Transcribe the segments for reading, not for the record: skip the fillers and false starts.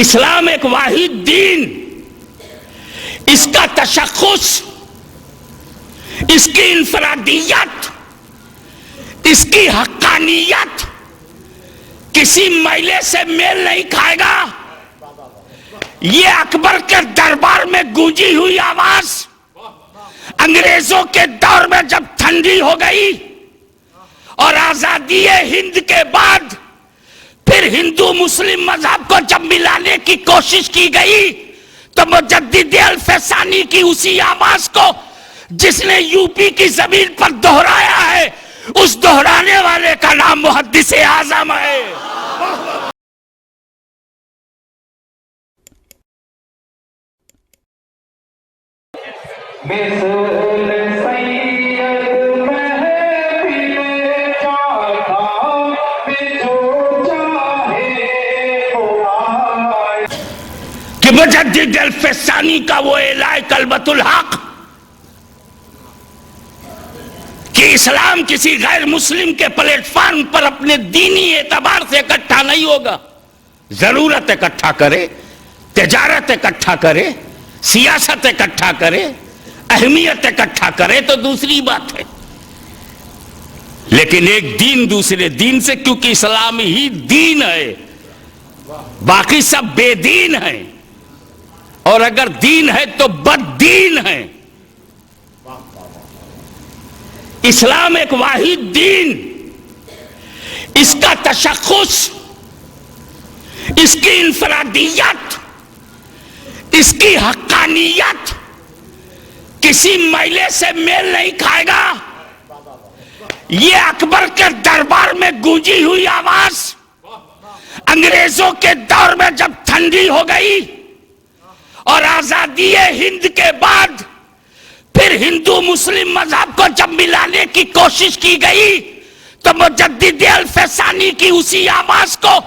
اسلام ایک واحد دین، اس کا تشخص، اس کی انفرادیت، اس کی حقانیت کسی میلے سے میل نہیں کھائے گا۔ یہ اکبر کے دربار میں گونجی ہوئی آواز انگریزوں کے دور میں جب ٹھنڈی ہو گئی اور آزادی ہند کے بعد پھر ہندو مسلم مذہب کو جب ملانے کی کوشش کی گئی تو مجدد الفسانی کی اسی آواز کو جس نے یو پی کی زمین پر دہرایا ہے، اس دہرانے والے کا نام محدث اعظم ہے۔ کہ مجدد الفسانی کا وہ اعلان کلمۃ الحق کہ اسلام کسی غیر مسلم کے پلیٹ فارم پر اپنے دینی اعتبار سے اکٹھا نہیں ہوگا، ضرورت اکٹھا کرے، تجارت اکٹھا کرے، سیاست اکٹھا کرے، اہمیت اکٹھا کرے تو دوسری بات ہے، لیکن ایک دین دوسرے دین سے، کیونکہ اسلام ہی دین ہے، باقی سب بے دین ہیں، اور اگر دین ہے تو بد دین ہے۔ اسلام ایک واحد دین، اس کا تشخص، اس کی انفرادیت، اس کی حقانیت کسی میلے سے میل نہیں کھائے گا۔ یہ اکبر کے دربار میں گونجی ہوئی آواز انگریزوں کے دور میں جب ٹھنڈی ہو گئی اور آزادی ہند کے بعد پھر ہندو مسلم مذہب کو جب ملانے کی کوشش کی گئی تو مجدد الفسانی کی اسی آواز کو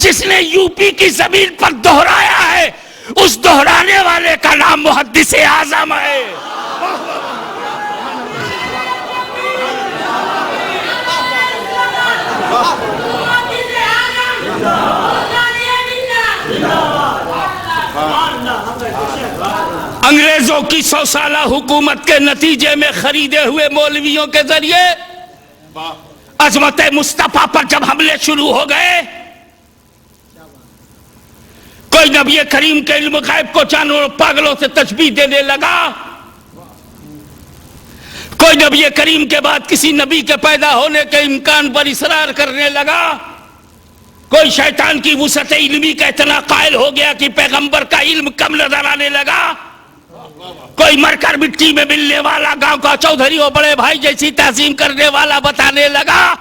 جس نے یو پی کی زمین پر دہرایا ہے، اس دہرانے والے کا نام محدث اعظم ہے۔ انگریزوں کی 100 سالہ حکومت کے نتیجے میں خریدے ہوئے مولویوں کے ذریعے عظمت مصطفیٰ پر جب حملے شروع ہو گئے، کوئی نبی کریم کے علم غیب کو جانوروں پاگلوں سے تشبیہ دینے لگا، کوئی نبی کریم کے بعد کسی نبی کے پیدا ہونے کے امکان پر اصرار کرنے لگا، کوئی شیطان کی وسعت علمی کا اتنا قائل ہو گیا کہ پیغمبر کا علم کم نظر آنے لگا، کوئی مر کر مٹی میں ملنے والا گاؤں کا چودھری اور بڑے بھائی جیسی تعظیم کرنے والا بتانے لگا،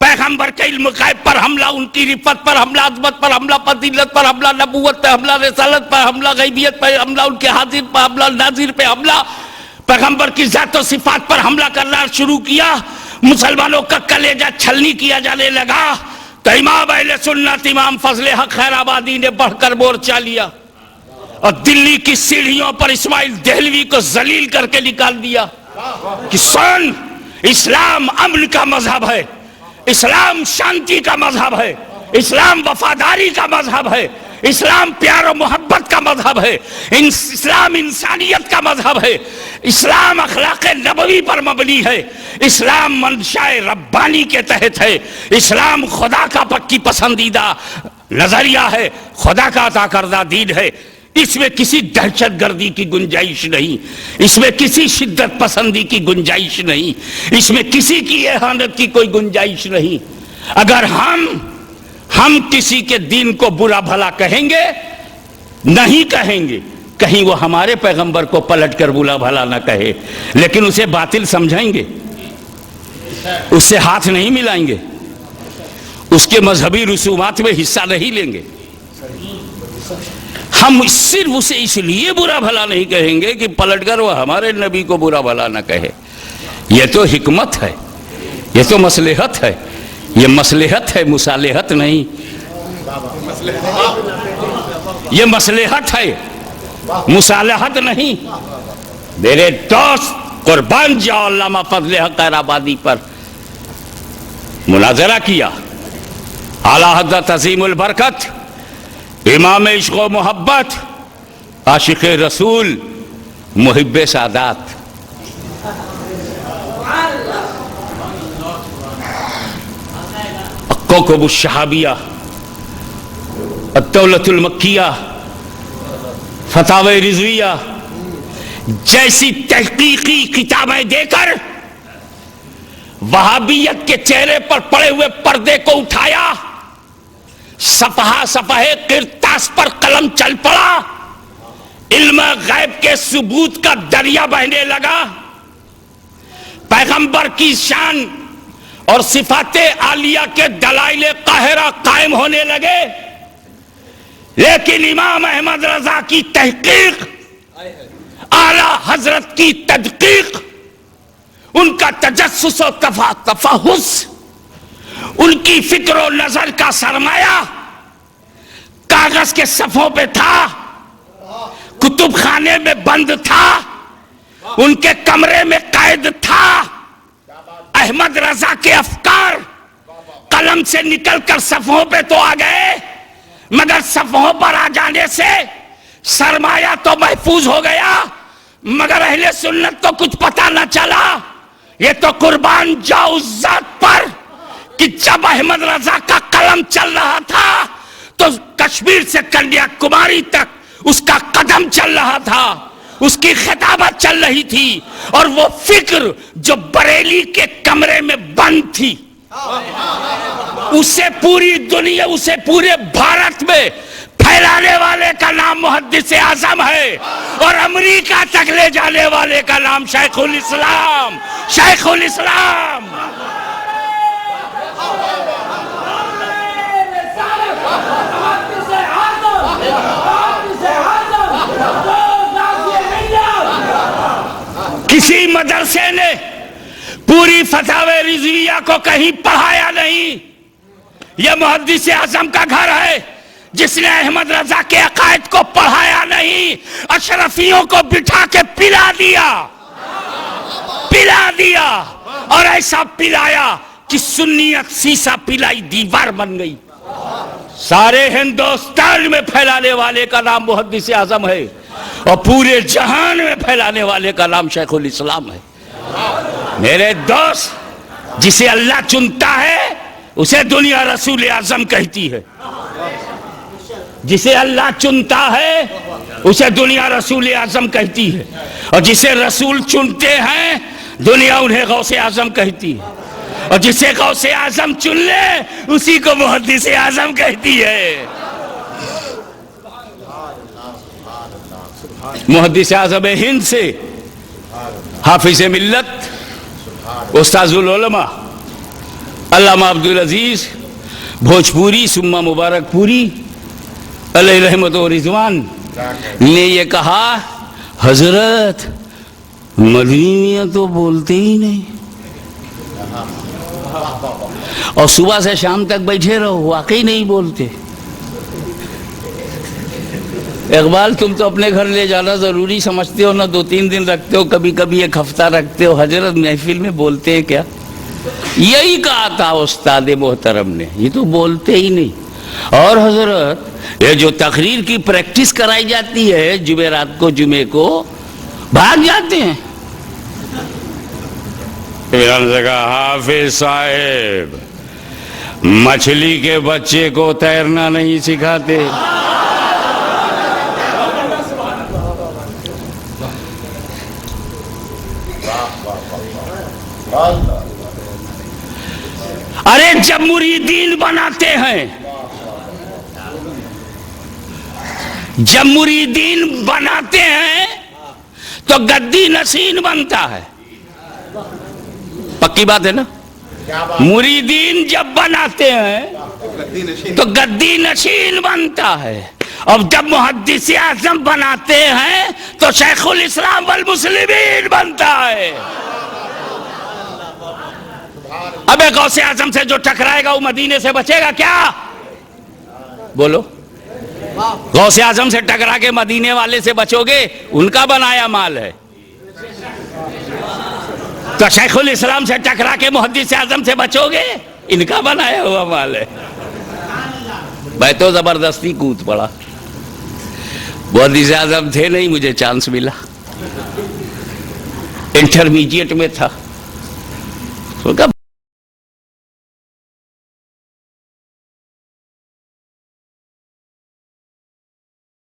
پیغمبر کے علم غیب پر حملہ، ان کی رفت پر حملہ، عظمت پر حملہ، فضیلت پر حملہ، نبوت پر حملہ، رسالت پر حملہ، غیبیت پر حملہ، ان کے حاضر پر حملہ، ناظر پہ حملہ، پیغمبر کی ذات و صفات پر حملہ کرنا شروع کیا، مسلمانوں کا کلیجہ چھلنی کیا جانے لگا، تو امام اہل سنت امام فضل حق خیر آبادی نے بڑھ کر مورچہ لیا اور دلی کی سیڑھیوں پر اسماعیل دہلوی کو ذلیل کر کے نکال دیا کہ سن، اسلام امن کا مذہب ہے، اسلام شانتی کا مذہب ہے، اسلام وفاداری کا مذہب ہے، اسلام پیار و محبت کا مذہب ہے، اسلام انسانیت کا مذہب ہے، اسلام اخلاق نبوی پر مبنی ہے، اسلام منشاء ربانی کے تحت ہے، اسلام خدا کا پکی پسندیدہ نظریہ ہے، خدا کا عطا کردہ دین ہے، اس میں کسی دہشت گردی کی گنجائش نہیں، اس میں کسی شدت پسندی کی گنجائش نہیں، اس میں کسی کی اہانت کی کوئی گنجائش نہیں۔ اگر ہم کسی کے دین کو برا بھلا کہیں گے، نہیں کہیں گے، کہیں وہ ہمارے پیغمبر کو پلٹ کر برا بھلا نہ کہے، لیکن اسے باطل سمجھائیں گے، اس سے ہاتھ نہیں ملائیں گے، اس کے مذہبی رسومات میں حصہ نہیں لیں گے۔ ہم صرف اسے اس لیے برا بھلا نہیں کہیں گے کہ پلٹ کر وہ ہمارے نبی کو برا بھلا نہ کہے۔ یہ تو حکمت ہے، یہ تو مصلحت ہے، یہ مصلحت ہے، مصالحت نہیں، یہ مصلحت ہے، مصالحت نہیں۔ میرے دوست قربان جاؤ، علامہ فضل حق خیر آبادی پر مناظرہ کیا، اعلیٰ حضرت عظیم البرکت امام عشق و محبت عاشق رسول محب سادات کوکب الشہابیہ الدولۃ المکیہ فتاوی رضویہ جیسی تحقیقی کتابیں دے کر وہابیت کے چہرے پر پڑے ہوئے پردے کو اٹھایا، صفحہ صفحے کرتاس پر قلم چل پڑا، علم غیب کے ثبوت کا دریا بہنے لگا، پیغمبر کی شان اور صفات عالیہ کے دلائل قاہرہ قائم ہونے لگے، لیکن امام احمد رضا کی تحقیق، اعلیٰ حضرت کی تدقیق، ان کا تجسس و تفحص، ان کی فکر و نظر کا سرمایہ کاغذ کے صفحوں پہ تھا، کتب خانے میں بند تھا، ان کے کمرے میں قید تھا۔ احمد رضا کے افکار قلم سے نکل کر صفحوں پہ تو آ گئے، مگر صفحوں پر آ جانے سے سرمایہ تو محفوظ ہو گیا، مگر اہل سنت تو کچھ پتہ نہ چلا۔ یہ تو قربان جاؤ اس ذات پر کہ جب احمد رضا کا قلم چل رہا تھا تو کشمیر سے کنیا کماری تک اس کا قدم چل رہا تھا، اس کی خطابت چل رہی تھی، اور وہ فکر جو بریلی کے کمرے میں بند تھی اسے پوری دنیا، اسے پورے بھارت میں پھیلانے والے کا نام محدث اعظم ہے، اور امریکہ تک لے جانے والے کا نام شیخ الاسلام، شیخ الاسلام۔ کسی مدرسے نے پوری فتاوی رضویہ کو کہیں پڑھایا نہیں، یہ محدث اعظم کا گھر ہے جس نے احمد رضا کے عقائد کو پڑھایا نہیں، اشرفیوں کو بٹھا کے پلا دیا، اور ایسا پلایا کہ سنیت سیسا پلائی دیوار بن گئی۔ سارے ہندوستان میں پھیلانے والے کا نام محدث اعظم ہے، اور پورے جہان میں پھیلانے والے کا نام شیخ الاسلام ہے۔ میرے دوست، جسے اللہ چنتا ہے اسے دنیا رسول اعظم کہتی ہے، جسے اللہ چنتا ہے اسے دنیا رسول اعظم کہتی ہے، اور جسے رسول چنتے ہیں دنیا انہیں غوث اعظم کہتی ہے، اور جسے غوث اعظم چن لے اسی کو محدث اعظم کہتی ہے۔ محدث اعظم ہند سے حافظ ملت استاذ العلماء علامہ عبدالعزیز بھوجپوری ثم مبارک پوری علیہ رحمت و رضوان نے یہ کہا، حضرت مدنی میاں تو بولتے ہی نہیں، اور صبح سے شام تک بیٹھے رہو واقعی نہیں بولتے۔ اقبال تم تو اپنے گھر لے جانا ضروری سمجھتے ہو نا، 2-3 دن رکھتے ہو، کبھی کبھی 1 ہفتہ رکھتے ہو، حضرت محفل میں بولتے ہیں کیا؟ یہی کہا تھا استاد محترم نے، یہ تو بولتے ہی نہیں۔ اور حضرت یہ جو تقریر کی پریکٹس کرائی جاتی ہے جمعرات کو، جمعے کو بھاگ جاتے ہیں۔ حافظ صاحب مچھلی کے بچے کو تیرنا نہیں سکھاتے۔ ارے جب مریدین بناتے ہیں، جب مریدین بناتے ہیں تو گدی نشین بنتا ہے، پکی بات ہے نا؟ مریدین جب بناتے ہیں تو گدی نشین بنتا ہے، اب جب محدث اعظم بناتے ہیں تو شیخ الاسلام والمسلمین بنتا ہے۔ ابے غوث اعظم سے جو ٹکرائے گا وہ مدینے سے بچے گا کیا؟ بولو، غوث اعظم سے ٹکرا کے مدینے والے سے بچو گے؟ ان کا بنایا مال ہے۔ تو شیخ الاسلام سے ٹکرا کے محدث اعظم سے بچو گے؟ ان کا بنایا ہوا مال ہے۔ میں تو زبردستی کود پڑا، محدث اعظم تھے نہیں، مجھے چانس ملا، انٹرمیڈیٹ میں تھا،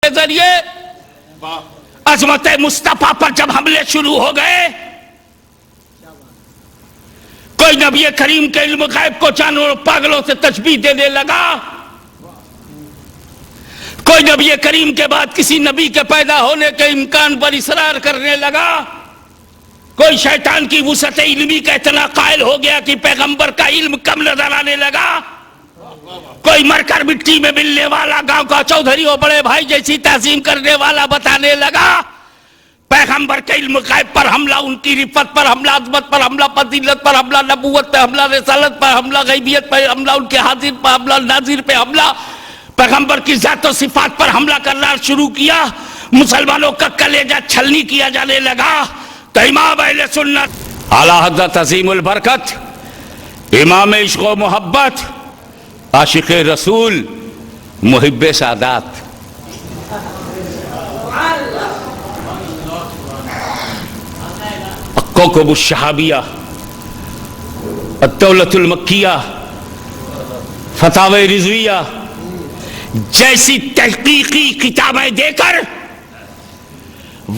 ذریعے عظمت مصطفیٰ پر جب حملے شروع ہو گئے، کوئی نبی کریم کے علم غیب کو جانوروں پاگلوں سے تشبیہ دینے لگا، کوئی نبی کریم کے بعد کسی نبی کے پیدا ہونے کے امکان پر اصرار کرنے لگا، کوئی شیطان کی وسعت علمی کا اتنا قائل ہو گیا کہ پیغمبر کا علم کم نظر آنے لگا، کوئی مر کر مٹی میں ملنے والا گاؤں کا چودھری اور بڑے بھائی جیسی تعظیم کرنے والا بتانے لگا، پیغمبر کے علم غیب پر حملہ، ان کی رفت پر حملہ، عظمت پر حملہ، فضیلت پر حملہ، نبوت پر حملہ، رسالت پر حملہ، غیبیت پر حملہ، ان کے حاضر پر حملہ، ناظر پہ حملہ، پیغمبر کی ذات و صفات پر حملہ کرنا شروع کیا، مسلمانوں کا کلیجہ چھلنی کیا جانے لگا۔ تو امام اہل سنت اعلیٰ حضرت عظیم البرکت، امام عشق و محبت، عاشق رسول، محب سادات، کوکب الشہابیہ، الدولۃ المکیہ، فتاوی رضویہ جیسی تحقیقی کتابیں دے کر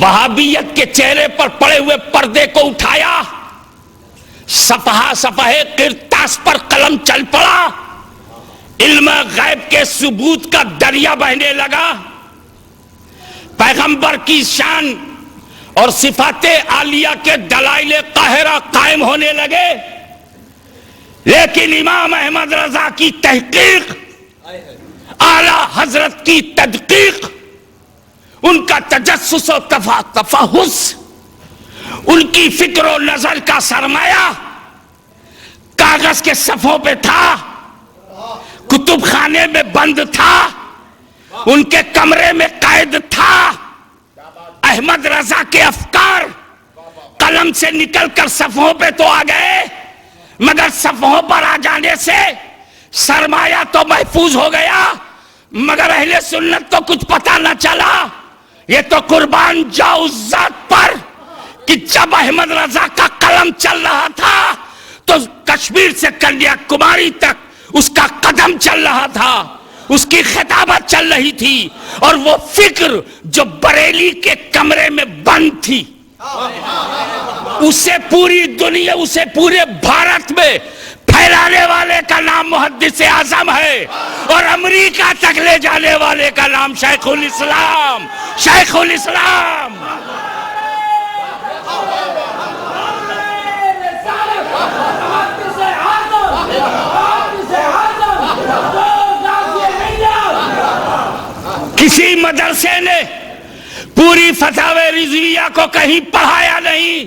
وہابیت کے چہرے پر پڑے ہوئے پردے کو اٹھایا، صفحہ صفحے کرتاس پر قلم چل پڑا، علم غیب کے ثبوت کا دریا بہنے لگا، پیغمبر کی شان اور صفات عالیہ کے دلائل قاہرہ قائم ہونے لگے، لیکن امام احمد رضا کی تحقیق، اعلیٰ حضرت کی تدقیق، ان کا تجسس و تفحص، ان کی فکر و نظر کا سرمایہ کاغذ کے صفحوں پہ تھا، کتب خانے میں بند تھا، ان کے کمرے میں قید تھا۔ احمد رضا کے افکار قلم سے نکل کر صفحوں پہ تو آ گئے، مگر صفحوں پر آ جانے سے سرمایہ تو محفوظ ہو گیا، مگر اہل سنت تو کچھ پتہ نہ چلا۔ یہ تو قربان جاؤ ذات پر کہ جب احمد رضا کا قلم چل رہا تھا تو کشمیر سے کنیا کماری تک اس کا قدم چل رہا تھا، اس کی خطابت چل رہی تھی، اور وہ فکر جو بریلی کے کمرے میں بند تھی، اسے پوری دنیا، اسے پورے بھارت میں پھیلانے والے کا نام محدث اعظم ہے، اور امریکہ تک لے جانے والے کا نام شیخ الاسلام، شیخ الاسلام۔ کسی مدرسے نے پوری فتاوی رضویہ کو کہیں پڑھایا نہیں،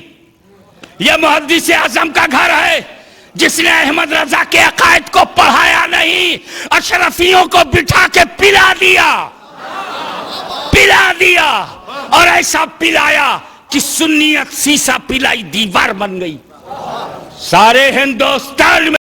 یہ محدث اعظم کا گھر ہے جس نے احمد رضا کے عقائد کو پڑھایا نہیں، اشرفیوں کو بٹھا کے پلا دیا، اور ایسا پلایا کہ سنیت سیسا پلائی دیوار بن گئی۔ سارے ہندوستان میں